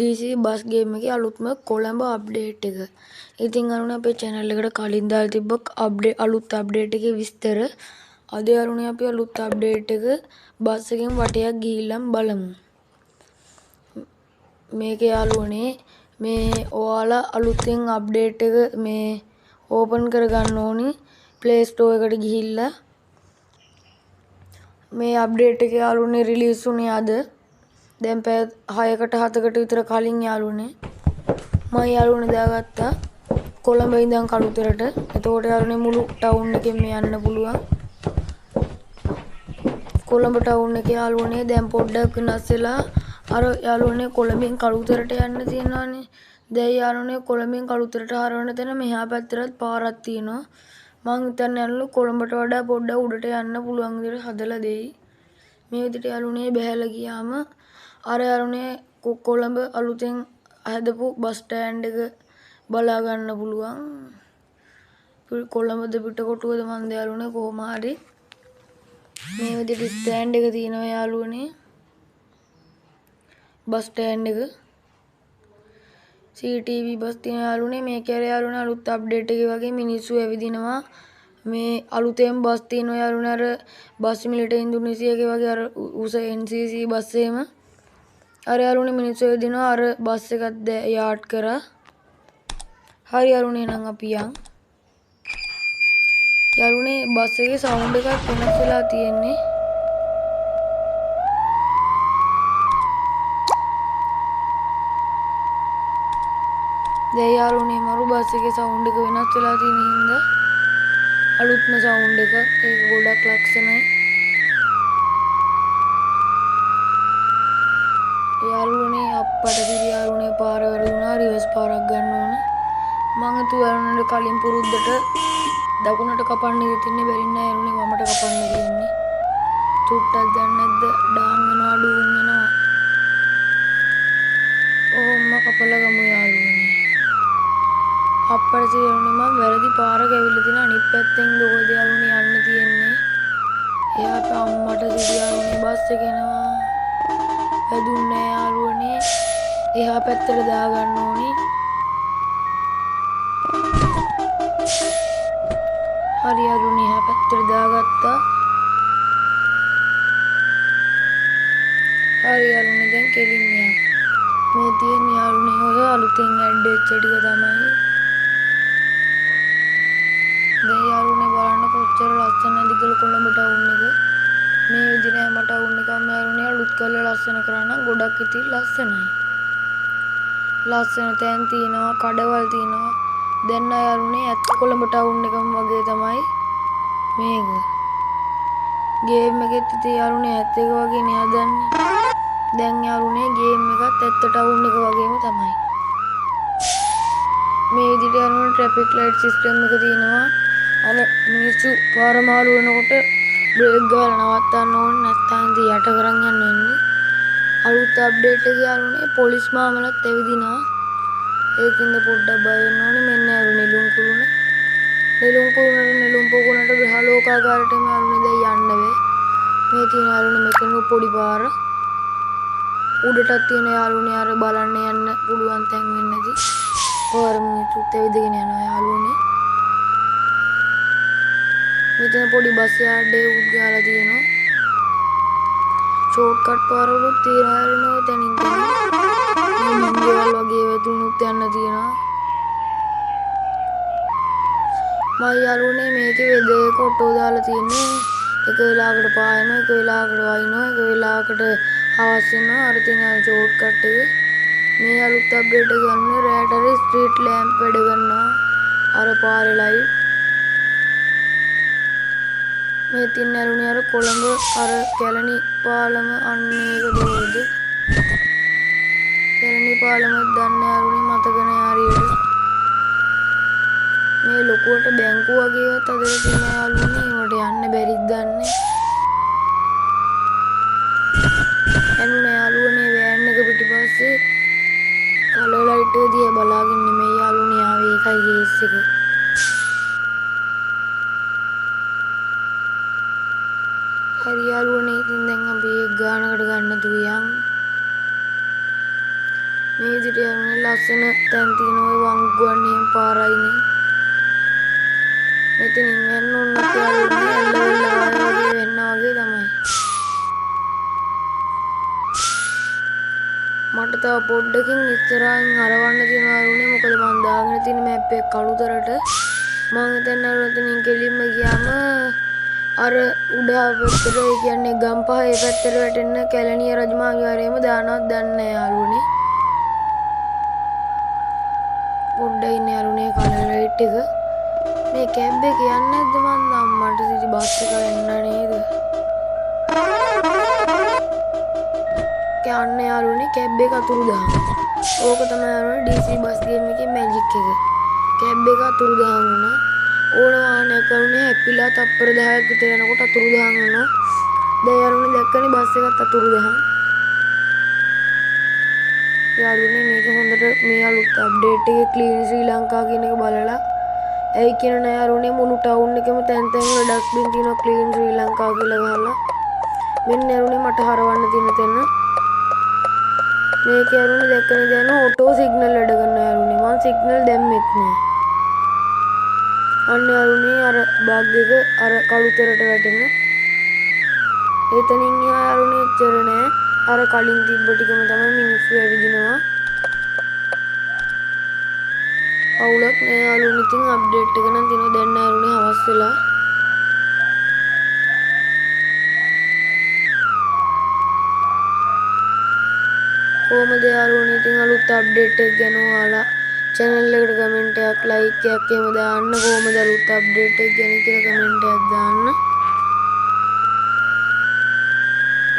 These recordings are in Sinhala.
DC බස් ගේම් එකේ අලුත්ම කොළඹ අප්ඩේට් එක. ඉතින් අරුණේ අපේ channel එකට කලින් දාලා තිබ්බ අලුත් අප්ඩේට් එකේ විස්තර. අද අරුණේ අපි අලුත් අප්ඩේට් එක බස් එකෙන් වටයක් ගිහිල්ලා බලමු. මේක යාළුවනේ මේ ඔයාලා අලුතෙන් අප්ඩේට් එක මේ ඕපන් කරගන්න ඕනි Play Store එකට ගිහිල්ලා. මේ අප්ඩේට් එක යාළුවනේ රිලීස් වුණේ අද. දැන් පැය 6කට 7කට විතර කලින් යාළුවනේ මම යාළුවනේ දාගත්තා කොළඹ ඉඳන් කළුතරට. එතකොට යාළුවනේ මුළු ටවුන් එකෙම යන්න පුළුවන්. කොළඹ ටවුන් එකේ යාළුවනේ දැන් පොඩ්ඩක් වෙනස් වෙලා අර යාළුවනේ කොළඹින් කළුතරට යන්න තියෙනවානේ. දැන් යාළුවනේ කොළඹින් කළුතරට හරවන තැන මෙහා පැත්තට පාරක් තියෙනවා. මං හිතන්නේ යාළුවනේ කොළඹට වඩා පොඩ්ඩක් උඩට යන්න පුළුවන් විදිහට හදලා දෙයි. මේ විදිහට යාළුවනේ බැහැලා ගියාම අර යාළුවනේ කොළඹ අලුතෙන් හදපු බස් ස්ටෑන්ඩ් එක බලා ගන්න පුළුවන්. කොළඹද පිටකොටුවද මන්ද යාළුවනේ කොහොම හරි මේ විදිහට ස්ටෑන්ඩ් එක තියෙනවා යාළුවනේ. බස් ස්ටෑන්ඩ් එක CTV බස් තියෙන යාළුවනේ. මේකේ අර යාළුවනේ අලුත් අප්ඩේට් එකේ වගේ මිනිස්සු ඇවිදිනවා. මේ අලුතෙන් බස් තියෙනවා යාළුවනේ අර බස් මිලිට ඉන්දුනීසියා එකේ වගේ අර උස NCC බස් එහෙම. අර යාළුවනේ මිනිස්සු ඇවිදිනවා අර බස් එකත් යාඩ් කරා. හරි යාළුවනේ නම් අපි යන්. යාළුවනේ බස් එකේ සවුන්ඩ් එකක් වෙනස් වෙලා තියෙන්නේ. දැන් යාළුවනේ මරු බස් එකේ සවුන්ඩ් එක වෙනස් වෙලා තියෙන හින්දා අලුත්ම සවුන්ඩ් එක ඒක ගොඩක් ලක්ෂණයි. යාළුවනේ අප්පට කිරි යාළුවනේ පාර වැරදුනා රිවර්ස් පාරක් ගන්න ඕන. මං හිතුවා යාළුවනේ කලින් පුරුද්දට දකුණට කපන්න ඉතින්නේ බැරි නෑ යාළුවනේ වමට කපන්න තියෙන්නේ. චුට්ටක් දැන් නැද්ද ඩාන් වෙනවා ඩූන් වෙනවා. ඔහොම කපලා ගමු යාළුවනේ. අප්පට යාළුවනේ මම වැරදි පාරක ඇවිල්ලා තියෙන අනිත් පැත්තෙන් දෝද යාළුවනේ යන්න තියෙන්නේ. එයාට අම්මට යාළුවනේ බස් එක එනවා. වැදුන්නේ යාළුවනේ එහා පැත්තට දා ගන්න ඕනේ. හරි යාළුවනේ එහා පැත්තට දාගත්තා. හරි යාළුවනේ දැන් කෙලින් යන්න. මේ තියෙන යාළුවනේ ඔය අලුතෙන් ඇඩ් වෙච්ච ටික තමයි. දැන් යාළුවනේ බලන්න කොච්චර ලස්සනද කියලා කොළඹ ටවුන් එක. මේ විදිහට හැම ටවුන් එකම යාළුවනේ අලුත් කරලා ලස්සන කරා නම් ගොඩක් ඉතින් ලස්සනයි. ලස්සන තැන් තියෙනවා කඩවල් තියෙනවා. දැන් යාළුවනේ ඇත්ත කොළඹ ටවුන් එකම වගේ තමයි මේක. ගේම් එකෙත් ඉතින් යාළුවනේ ඇත්ත එක වගේ නේ හදන්නේ. දැන් යාළුවනේ ගේම් එකත් ඇත්ත ටවුන් එක වගේම තමයි. මේ විදිහට යාළුවනේ ට්‍රැෆික් ලයිට් සිස්ටම් එක තියෙනවා. අර මිනිස්සු පාර මාරු වෙනකොට බ්‍රේක් ගාලා නවත්තන්න ඕනේ නැත්නම් ඉතින් යට කරන් යන්න වෙන්නේ. අලුත් අප්ඩේට් එක යාළුවනේ පොලිස් මාමලත් ඇවිදිනවා. ඒකින්ද පොඩ්ඩක් බය වෙන්න ඕනේ. මෙන්න යාළුවනේ නෙළුම් කුළුණ. නෙළුම් කුළුණට නෙළුම් පොකුණට ග්‍රහලෝකාගාරයට යාළුවනේ දැන් යන්න බෑ. මේ තියෙන යාළුවනේ මෙතන පොඩි පාර. උඩටත් තියෙන යාළුවනේ අර බලන්න යන්න පුළුවන් තැන් වෙන්නේ නැති. පාර මිනිස්සුත් ඇවිදගෙන යනවා යාළුවනේ. මෙතන පොඩි බස් යාඩ් එකක් ගාලා තියෙනවා. ෂෝට් කට් පාරවලුත් තියෙනවා යාළුවනේ ඔය තැනින් තැන. මේ මින්දවල් වගේ වැදුණුත් යන්න තියෙනවා. මම යාළුවනේ මේකේ වෙදේ කොටෝ දාලා තියෙන්නේ. එක වෙලාවකට පායනවා එක වෙලාවකට වයින්නවා එක වෙලාවකට හවස් වෙනවා. අර තියෙන ෂෝට් කට් එක. මේ අලුත් අප්ඩේට් එක ගන්නේ රෑට හරි ස්ට්‍රීට් ලෑම්ප් වැඩ ගන්නවා. අර පාරේ ලයිට් මේ තියන යාළුවනේ අර කොළඹ අර කැලණි පාලම අන්න ඒක දෝද කැලණි පාලමත් දන්න යාළුවනේ මතක නෑ හරියට. මේ ලොකුවට බැංකුව වගේවත් හදලා තියෙන යාළුවනේ ඒවට යන්න බැරිද දන්නේ. එන්නේ යාළුවනේ වෑන් එක පිටිපස්සේ කලර් ලයිට් එක දිහා බලාගෙන නෙමෙයි යාළුවනේ ආවේ ඒකයි කේස් එක. හරි යාළුවනේ ඉතින් දැන් අපි ගානකට ගන්න තු යන්. මේ විදිහට යාළුවනේ ලස්සන තැන් තියෙනවා ඔය වංගුවන්නේ පාරයිනේ. මෙතනින් යන්න ඕනත් යාළුවනේ එල්ලවෙලා වගේ වෙන්න වගේ තමයි. මට තව පොඩ්ඩකින් ඉස්සරහින් හරවන්න තියෙනවා යාළුවනේ. මොකද මම දාගෙන තියෙන මැප් එක කළුතරට. මම හිතන්නේ යාළුවනේ කෙලින්ම ගියාම අර උඩ පැත්තට ඒ කියන්නේ ගම්පහ ඒ පැත්තට වැටෙන්න කැලණිය රජමහා විහාරයේම දානවත් දන්නේ නැහැ යාළුවනේ. පොඩ්ඩයි ඉන්නේ යාළුවනේ කලර් ලයිට් එක. මේ කැබ් එක යන්නේ නැද්ද මන්ද අම්මට සිටි බස් එක එන්න නේද? යන්නේ යාළුවනේ කැබ් එක අතුරුදහන්. ඕක තමයි යාළුවනේ DC බස් ගේම් එකේ මැජික් එක. කැබ් එක අතුරුදහන් වුණා. ඕන වාහනයක් වුණේ හැපිලා තප්පර 10ක් විතර යනකොට අතුරුදහන් වෙනවා. දැන් යාළුවනේ දැක්කනේ බස් එකත් අතුරුදහන්. යාළුවනේ මේක හොඳට මේ අලුත් අප්ඩේට් එකේ ක්ලීන් ශ්‍රී ලංකා කියන එක බලලා ඇයි කියන නෑ යාළුවනේ මුළු ටවුන් එකෙම තැන් තැන් වල ඩස්ට්බින් තියෙනවා ක්ලීන් ශ්‍රී ලංකා කියලා ගහලා. මෙන්න යාළුවනේ මට හරවන්න තියෙන තැන. මේක යාළුවනේ දැක්කනේ දැන් ඔටෝ සිග්නල් වැඩ කරනවා යාළුවනේ. මම සිග්නල් දැම්මෙත් නෑ. අන්න යාළුවනේ අර බග් එක අර කළුතරට වැටෙන. එතනින් යාළුවනේ ඉච්චර නෑ. අර කලින් තිබ්බ ටිකම තමයි මිනිස්සු ඇවිදිනවා. අවුලක් නෑ යාළුවනේ. ඉතින් අප්ඩේට් එක නම් තියෙනවා දැන් යාළුවනේ හවස් වෙලා. කොහමද යාළුවනේ ඉතින් අලුත් අප්ඩේට් එක ගැන ඔයාලා channel එකට කමෙන්ට් එකක් ලයික් එකක් එහෙම දාන්න. කොහමද අලුත් අප්ඩේට් එක ගැන කියලා කමෙන්ට් එකක් දාන්න.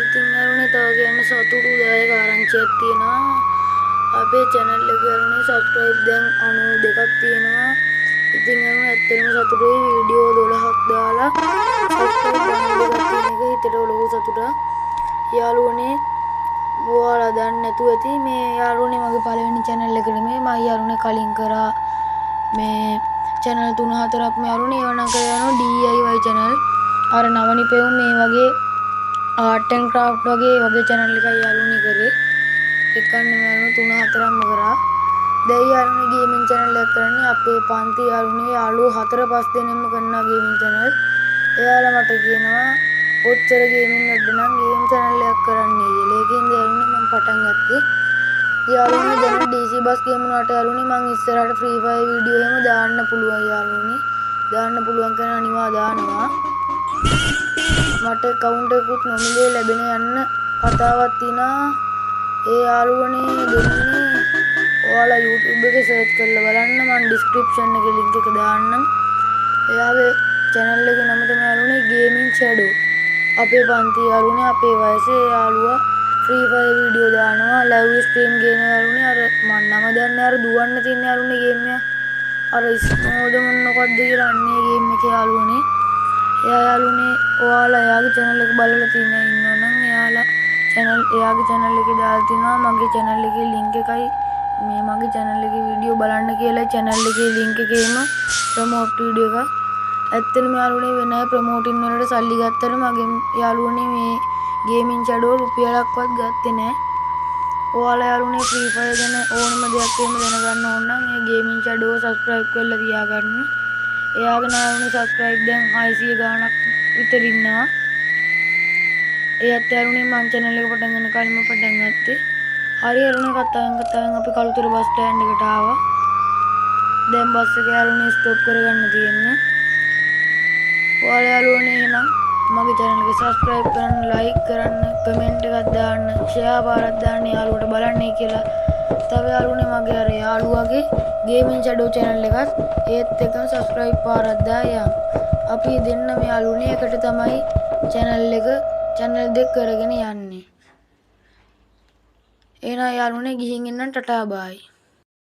ඉතින් යාළුවනේ තව කියන්න සතුටුදායක ආරංචියක් තියෙනවා. අපේ channel එක යාළුවනේ subscribe දැන් 92ක් තියෙනවා. ඉතින් යාළුවනේ ඇත්තටම සතුටුයි වීඩියෝ 12ක් දාලා subscribe 92ක් තියෙන එක හිතට ලොකු සතුටක්. යාළුවනේ ඔයාලා දන්නේ නැතුව ඇති මේ යාළුවනේ මගේ පළවෙනි channel එකට මේ මම යාළුවනේ කලින් කරා මේ channel 3-4ක් මේ යාළුවනේ ඒවා නම් කරනවා DIY channel. අර නවනිපෙවුම් මේ වගේ art and craft වගේ channel එකයි යාළුවනේ කරේ. එකන්නේ මේ යාළුවනේ 3-4ක්ම කරා. දැන් යාළුවනේ gaming channel එකක් කරන්නේ අපේ පන්ති යාළුවනේ යාළුවෝ 4-5 දෙනෙක්ම කරනවා gaming channel. එයාලා මට කියනවා ඔච්චර ගේමින් වැඩ නම් ගේම් channel එකක් කරන්නේ කියලා. ඒකෙන්ද යාළුවනේ මම පටන් ගත්තේ. යාළුවනේ දැන් DC බස් ගේම් වුණාට යාළුවනේ මම ඉස්සරහට free fire වීඩියෝ එහෙම දාන්න පුළුවන් යාළුවනේ. දාන්න පුළුවන් කරන අනිවා දානවා. මට account එකකුත් නොමිලේ ලැබෙන යන්න කතාවක් තියෙනවා. ඒ යාළුවනේ දෙන්නේ ඔයාලා YouTube එකේ search කරලා බලන්න. මම description එකේ link එක දාන්නම්. එයාගේ channel එකේ නම තමයි යාළුවනේ Gaming Shadow. අපේ පන්ති යාළුවනේ අපේ වයසේ යාළුවා free fire වීඩියෝ දානවා live stream ගේන යාළුවනේ අර මම නම දන්නේ අර දුවන්න තියෙන යාළුවනේ ගේම් එක අර ස්නෝද මොනකක්ද කියලා අන්නේ ගේම් එකේ යාළුවනේ එයා යාළුවනේ ඔයාලා එයාගේ channel එක බලලා තියෙන ඉන්නවනම් එයාලා එයාගේ channel එකේ දාලා තිනවා මගේ channel එකේ link එකයි මේ මගේ channel එකේ වීඩියෝ බලන්න කියලා channel එකේ link එකේම promote වීඩියෝ එකක් ඇත්තටම යාළුවනේ වෙන අය ප්‍රොමෝටින් වලට සල්ලි ගත්තට මගේ යාළුවනේ මේ ගේමින් shadow රුපියලක්වත් ගත්තේ නැහැ. ඔයාලා යාළුවනේ free fire ගැන ඕනම දෙයක් එහෙම දැනගන්න ඕන නම් මේ ගේමින් shadow subscribe කරලා තියාගන්න. එයාගේ නාමනේ subscribe දැන් 600 ගාණක් විතර ඉන්නවා. එයාත් යාළුවනේ මං channel එක පටන් ගන්න කලින්ම පටන් ගත්තේ. හරි යාළුවනේ කතාවෙන් අපි කළුතර බස් ස්ටෑන්ඩ් එකට ආවා. දැන් බස් එක යාළුවනේ ස්ටොප් කරගන්න තියෙන්නේ. ඔයාලා යාළුවනේ එහෙනම් මගේ channel එක subscribe කරන්න, like කරන්න, comment එකක් දාන්න, share පාරක් දාන්න යාළුවට බලන්නේ කියලා. තව යාළුවනේ මගේ අර යාළුවාගේ gaming shadow channel එකත් ඒත් එකම subscribe පාරක් දායම්. අපි දෙන්නම යාළුවනේ එකට තමයි channel දෙක කරගෙන යන්නේ. එහෙනම් යාළුවනේ ගිහින් එන්න ටටා බයි.